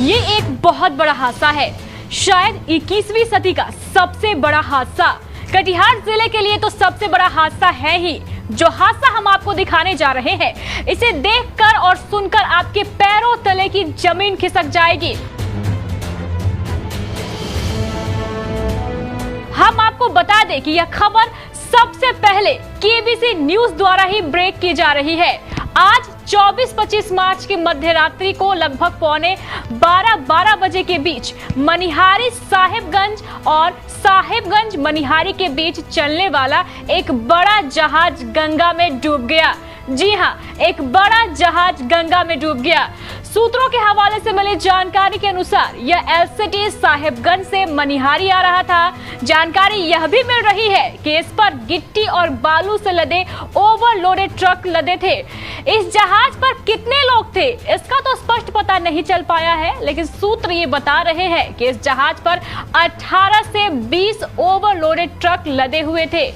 ये एक बहुत बड़ा हादसा है, शायद 21वीं सदी का सबसे बड़ा हादसा। कटिहार जिले के लिए तो सबसे बड़ा हादसा है ही। जो हादसा हम आपको दिखाने जा रहे हैं, इसे देखकर और सुनकर आपके पैरों तले की जमीन खिसक जाएगी। हम आपको बता दें कि यह खबर सबसे पहले केबीसी न्यूज द्वारा ही ब्रेक की जा रही है। आज 24-25 मार्च की मध्य रात्रि को लगभग पौने 12 बजे के बीच मनिहारी साहिबगंज और साहिबगंज मनिहारी के बीच चलने वाला एक बड़ा जहाज गंगा में डूब गया। जी हां, एक बड़ा जहाज गंगा में डूब गया। सूत्रों के हवाले से मिली जानकारी के अनुसार यह एलसीटी साहिबगंज से मनिहारी आ रहा था। जानकारी यह भी मिल रही है कि इस पर गिट्टी और बालू से लदे ओवरलोडेड ट्रक लदे थे। इस जहाज पर कितने लोग थे इसका तो स्पष्ट पता नहीं चल पाया है, लेकिन सूत्र ये बता रहे हैं कि इस जहाज पर 18 से 20 ओवरलोडेड ट्रक लदे हुए थे।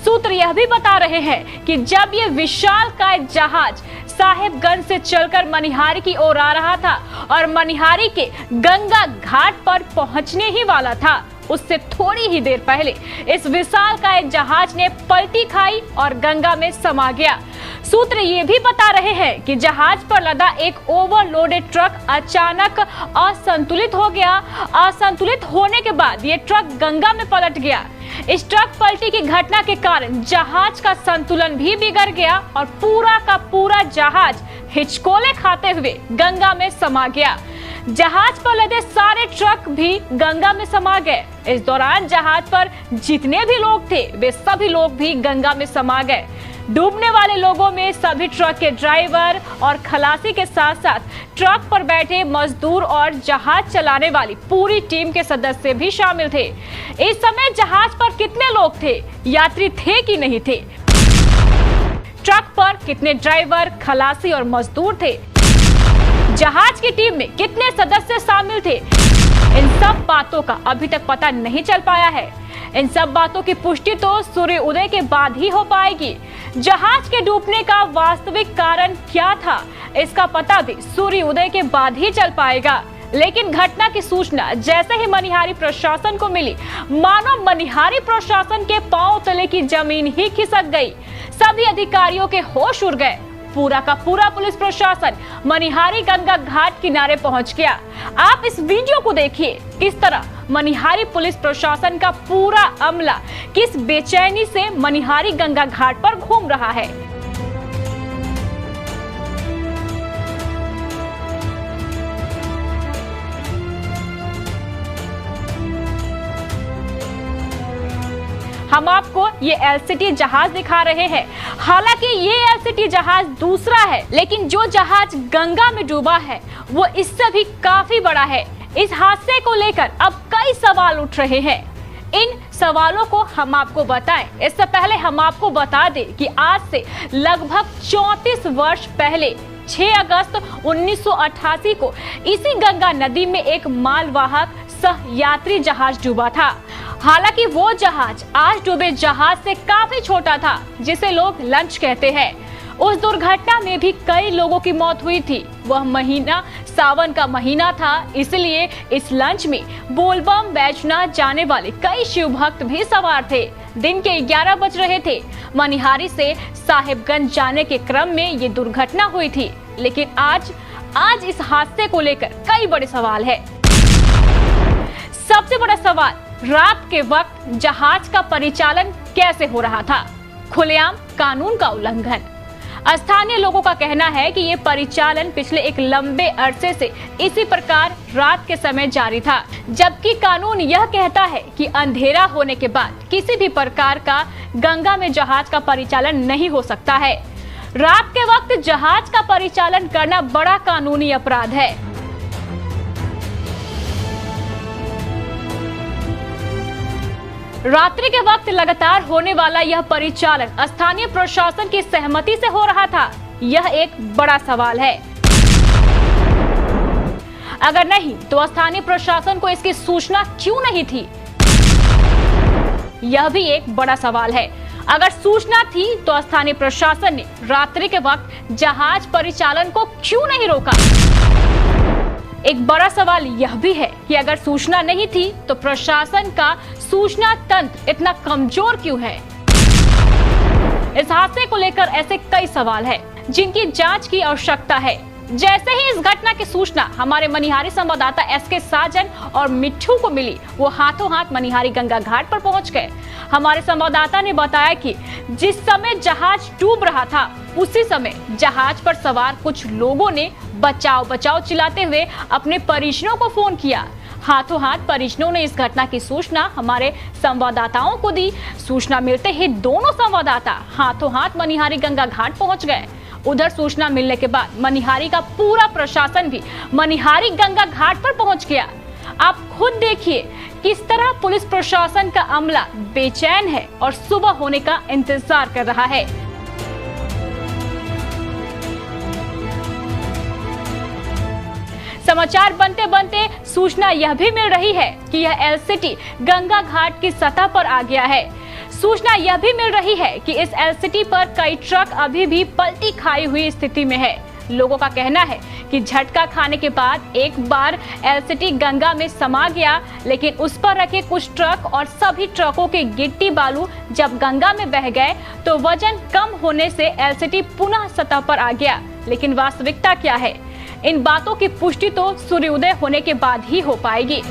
सूत्र यह भी बता रहे हैं कि जब ये विशालकाय जहाज साहिबगंज से चलकर मनिहारी की ओर आ रहा था और मनिहारी के गंगा घाट पर पहुंचने ही वाला था, उससे थोड़ी ही देर पहले इस विशालकाय जहाज ने पलटी खाई और गंगा में समा गया। सूत्र ये भी बता रहे हैं कि जहाज पर लदा एक ओवरलोडेड ट्रक अचानक असंतुलित हो गया। असंतुलित होने के बाद ये ट्रक गंगा में पलट गया। इस ट्रक पलटी की घटना के कारण जहाज का संतुलन भी बिगड़ गया और पूरा का पूरा जहाज हिचकोले खाते हुए गंगा में समा गया। जहाज पर लदे सारे ट्रक भी गंगा में समा गए। इस दौरान जहाज पर जितने भी लोग थे वे सभी लोग भी गंगा में समा गए। डूबने वाले लोगों में सभी ट्रक के ड्राइवर और खलासी के साथ साथ ट्रक पर बैठे मजदूर और जहाज चलाने वाली पूरी टीम के सदस्य भी शामिल थे। इस समय जहाज पर कितने लोग थे, यात्री थे कि नहीं थे, ट्रक पर कितने ड्राइवर, खलासी और मजदूर थे, जहाज की टीम में कितने सदस्य शामिल थे, इन सब बातों का अभी तक पता नहीं चल पाया है। इन सब बातों की पुष्टि तो सूर्य उदय के बाद ही हो पाएगी। जहाज के डूबने का वास्तविक कारण क्या था, इसका पता भी सूर्य उदय के बाद ही चल पाएगा। लेकिन घटना की सूचना जैसे ही मनिहारी प्रशासन को मिली, मानो मनिहारी प्रशासन के पांव तले की जमीन ही खिसक गई। सभी अधिकारियों के होश उड़ गए। पूरा का पूरा पुलिस प्रशासन मनिहारी गंगा घाट किनारे पहुंच गया। आप इस वीडियो को देखिए, किस तरह मनिहारी पुलिस प्रशासन का पूरा अमला किस बेचैनी से मनिहारी गंगा घाट पर घूम रहा है। हम आपको ये एलसीटी जहाज दिखा रहे हैं। हालांकि ये एलसीटी जहाज दूसरा है, लेकिन जो जहाज गंगा में डूबा है वो इससे भी काफी बड़ा है। इस हादसे को लेकर अब कई सवाल उठ रहे हैं। इन सवालों को हम आपको बताएं, इससे पहले हम आपको बता दें कि आज से लगभग 34 वर्ष पहले 6 अगस्त 1988 को इसी गंगा नदी में एक मालवाहक सह यात्री जहाज डूबा था। हालांकि वो जहाज आज डूबे जहाज से काफी छोटा था, जिसे लोग लंच कहते हैं। उस दुर्घटना में भी कई लोगों की मौत हुई थी। वह महीना सावन का महीना था, इसलिए इस लंच में बोलबम बैजना जाने वाले कई शिव भक्त भी सवार थे। दिन के 11 बज रहे थे। मनिहारी से साहिबगंज जाने के क्रम में ये दुर्घटना हुई थी। लेकिन आज इस हादसे को लेकर कई बड़े सवाल है। सबसे बड़ा सवाल, रात के वक्त जहाज का परिचालन कैसे हो रहा था? खुलेआम कानून का उल्लंघन। स्थानीय लोगों का कहना है कि ये परिचालन पिछले एक लंबे अरसे से इसी प्रकार रात के समय जारी था, जबकि कानून यह कहता है कि अंधेरा होने के बाद किसी भी प्रकार का गंगा में जहाज का परिचालन नहीं हो सकता है। रात के वक्त जहाज का परिचालन करना बड़ा कानूनी अपराध है। रात्रि के वक्त लगातार होने वाला यह परिचालन स्थानीय प्रशासन की सहमति से हो रहा था, यह एक बड़ा सवाल है। अगर नहीं तो स्थानीय प्रशासन को इसकी सूचना क्यों नहीं थी, यह भी एक बड़ा सवाल है। अगर सूचना थी तो स्थानीय प्रशासन ने रात्रि के वक्त जहाज परिचालन को क्यों नहीं रोका? एक बड़ा सवाल यह भी है कि अगर सूचना नहीं थी तो प्रशासन का सूचना तंत्र इतना कमजोर क्यों है। इस हादसे को लेकर ऐसे कई सवाल हैं जिनकी जांच की आवश्यकता है। जैसे ही इस घटना की सूचना हमारे मनिहारी संवाददाता एसके साजन और मिट्ठू को मिली, वो हाथों हाथ मनिहारी गंगा घाट पर पहुंच गए। हमारे संवाददाता ने बताया कि जिस समय जहाज डूब रहा था उसी समय जहाज पर सवार कुछ लोगों ने बचाओ बचाओ चिल्लाते हुए अपने परिजनों को फोन किया। हाथों हाथ परिजनों ने इस घटना की सूचना हमारे संवाददाताओं को दी। सूचना मिलते ही दोनों संवाददाता हाथों हाथ मनिहारी गंगा घाट पहुंच गए। उधर सूचना मिलने के बाद मनिहारी का पूरा प्रशासन भी मनिहारी गंगा घाट पर पहुंच गया। आप खुद देखिए किस तरह पुलिस प्रशासन का अमला बेचैन है और सुबह होने का इंतजार कर रहा है। समाचार बनते बनते सूचना यह भी मिल रही है कि यह एलसीटी गंगा घाट की सतह पर आ गया है। सूचना यह भी मिल रही है कि इस एलसीटी पर कई ट्रक अभी भी पलटी खाई हुई स्थिति में है। लोगों का कहना है कि झटका खाने के बाद एक बार एलसीटी गंगा में समा गया, लेकिन उस पर रखे कुछ ट्रक और सभी ट्रकों के गिट्टी बालू जब गंगा में बह गए तो वजन कम होने से एलसीटी पुनः सतह पर आ गया। लेकिन वास्तविकता क्या है, इन बातों की पुष्टि तो सूर्योदय होने के बाद ही हो पाएगी।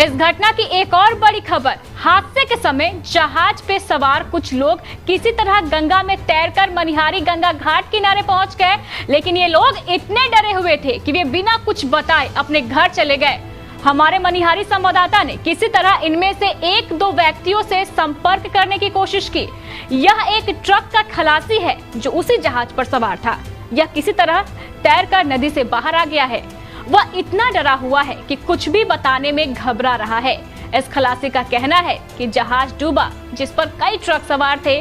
इस घटना की एक और बड़ी खबर, हादसे के समय जहाज पे सवार कुछ लोग किसी तरह गंगा में तैरकर मनिहारी गंगा घाट किनारे पहुंच गए, लेकिन ये लोग इतने डरे हुए थे कि वे बिना कुछ बताए अपने घर चले गए। हमारे मनिहारी संवाददाता ने किसी तरह इनमें से एक दो व्यक्तियों से संपर्क करने की कोशिश की। यह एक ट्रक का खलासी है जो उसी जहाज पर सवार था। यह किसी तरह तैरकर नदी से बाहर आ गया है। वह इतना डरा हुआ है कि कुछ भी बताने में घबरा रहा है। इस खलासी का कहना है कि जहाज डूबा जिस पर कई ट्रक सवार थे,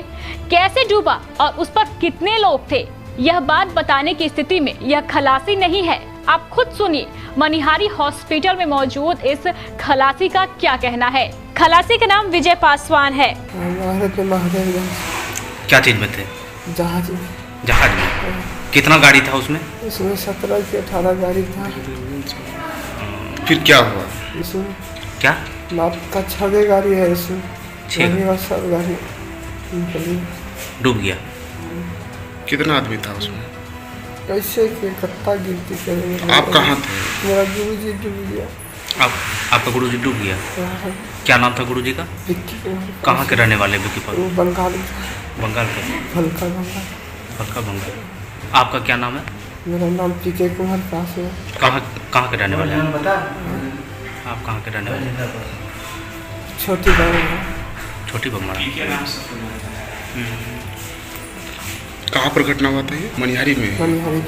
कैसे डूबा और उस पर कितने लोग थे, यह बात बताने की स्थिति में यह खलासी नहीं है। आप खुद सुनिए मनिहारी हॉस्पिटल में मौजूद इस खलासी का क्या कहना है। खलासी का नाम विजय पासवान है। क्या चीज में थे? जहाज में। जहाज में कितना गाड़ी था उसमें? इसमें 17 से 18 गाड़ी था। फिर क्या हुआ? इसमें क्या नाप का 6 गाड़ी है। इसमें 6 सब गाड़ी डूब गया। कितना आदमी था उसमें? कैसे के कत्ता गिनती करेंगे। आप कहाँ थे? मेरा गुरुजी डूब गया। आपका गुरुजी डूब गया? क्या नाम था गुरुजी का? विक्की कुमार। कहाँ के रहने वाले विक्की पाल? वो बंगाल के। फलका बंगाल। आपका क्या नाम है? मेरा नाम पीके कुमार पास है। कहाँ के रहने वाले हैं? आप कहाँ के रहने वाले हैं? छोटी बंगाल। कहाँ पर घटना हुआ था ये? मनिहारी में? मनिहारी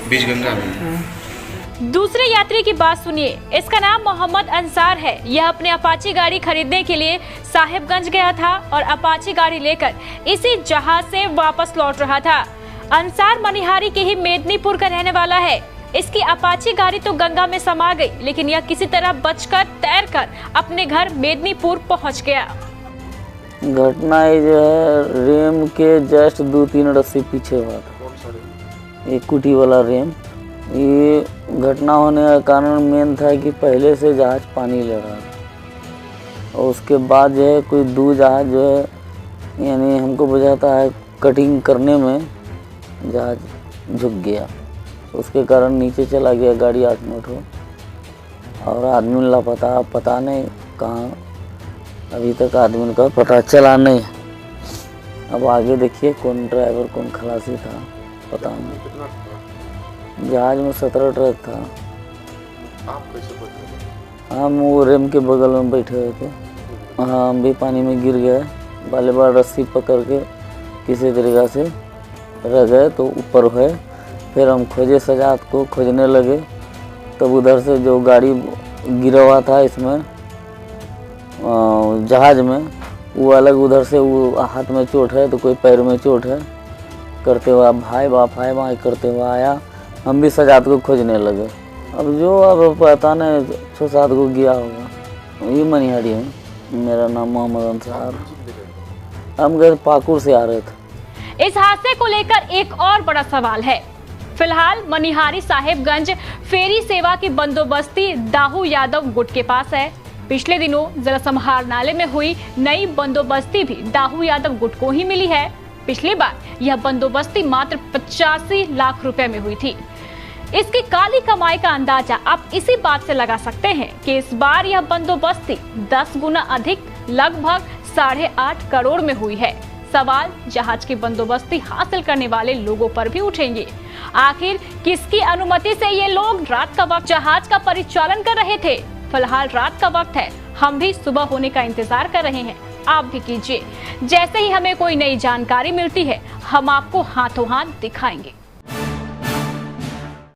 बीच गंगा में। दूसरे यात्री की बात सुनिए। इसका नाम मोहम्मद अंसार है। यह अपने अपाची गाड़ी खरीदने के लिए साहिबगंज गया था और अपाची गाड़ी लेकर इसी जहाज से वापस लौट रहा था। अंसार मनिहारी के ही मेदिनीपुर का रहने वाला है। इसकी अपाची गाड़ी तो गंगा में समा गई, लेकिन यह किसी तरह बचकर तैरकर अपने घर मेदिनीपुर पहुंच गया। घटना जो है रेम के जस्ट 2-3 रस्सी पीछे हुआ था। ये कुटी वाला रेम। ये घटना होने का कारण मेन था कि पहले से जहाज पानी ले रहा था और उसके बाद जो है कोई दो जहाज जो है, यानी हमको बुझाता है कटिंग करने में जहाज झुक गया। उसके कारण नीचे चला गया गाड़ी 8-9 ठो और आदमी लापता। पता नहीं कहाँ, अभी तक आदमी का पता चला नहीं। अब आगे देखिए कौन ड्राइवर कौन खलासी था पता नहीं। जहाज में 17 ट्रक था। आप कैसे बचे? हम वो रेम के बगल में बैठे हुए थे। हाँ, हम भी पानी में गिर गए। बाले बार रस्सी पकड़ के किसी तरीक़ा से रह गए तो ऊपर हुए। फिर हम खोजे सजात को, खोजने लगे। तब उधर से जो गाड़ी गिरा हुआ था इसमें जहाज में, वो अलग उधर से, वो हाथ में चोट है तो कोई पैर में चोट है करते हुआ भाई बाप करते हुआ आया। हम भी सजात को खोजने लगे। अब पता नहीं 6-7 को गया होगा। ये मनिहारी है। मेरा नाम मोहम्मद अंसार। हम गए पाकुड़ से आ रहे थे। इस हादसे को लेकर एक और बड़ा सवाल है। फिलहाल मनिहारी साहेबगंज फेरी सेवा की बंदोबस्ती दाहू यादव गुट के पास है। पिछले दिनों जिला समाहरणालय में हुई नई बंदोबस्ती भी दाहू यादव गुट को ही मिली है। पिछली बार यह बंदोबस्ती मात्र 85 लाख रुपए में हुई थी। इसकी काली कमाई का अंदाजा आप इसी बात से लगा सकते हैं कि इस बार यह बंदोबस्ती 10 गुना अधिक लगभग 8.5 करोड़ में हुई है। सवाल जहाज की बंदोबस्ती हासिल करने वाले लोगों पर भी उठेंगे। आखिर किसकी अनुमति से ये लोग रात का वक्त जहाज का परिचालन कर रहे थे? फिलहाल रात का वक्त है, हम भी सुबह होने का इंतजार कर रहे हैं। आप भी कीजिए। जैसे ही हमें कोई नई जानकारी मिलती है हम आपको हाथों हाथ दिखाएंगे।